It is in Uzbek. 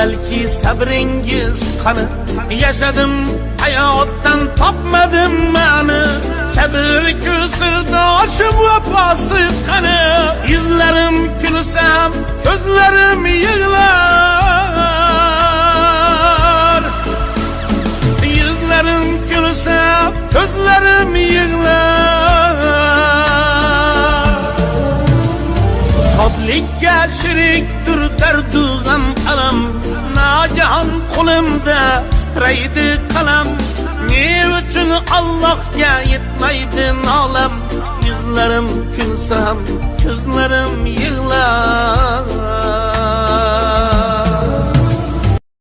avvalki sabringiz qani? Yashadim hayotdan topmadim ma'ni. Sabr ko'sirdoshim vafosiz qani? Yuzlarim kulsam ko'zlarim yig'lar. Yuzlarim kulsam ko'zlarim yig'lar. Shodlikka shirikdir dardu g'am alam. Nagahon qo'limda titraydi qalam. Ne uchun Allohga yetmaydi nolam. Yuzlarim kulsam ko'zlarim yig'lar.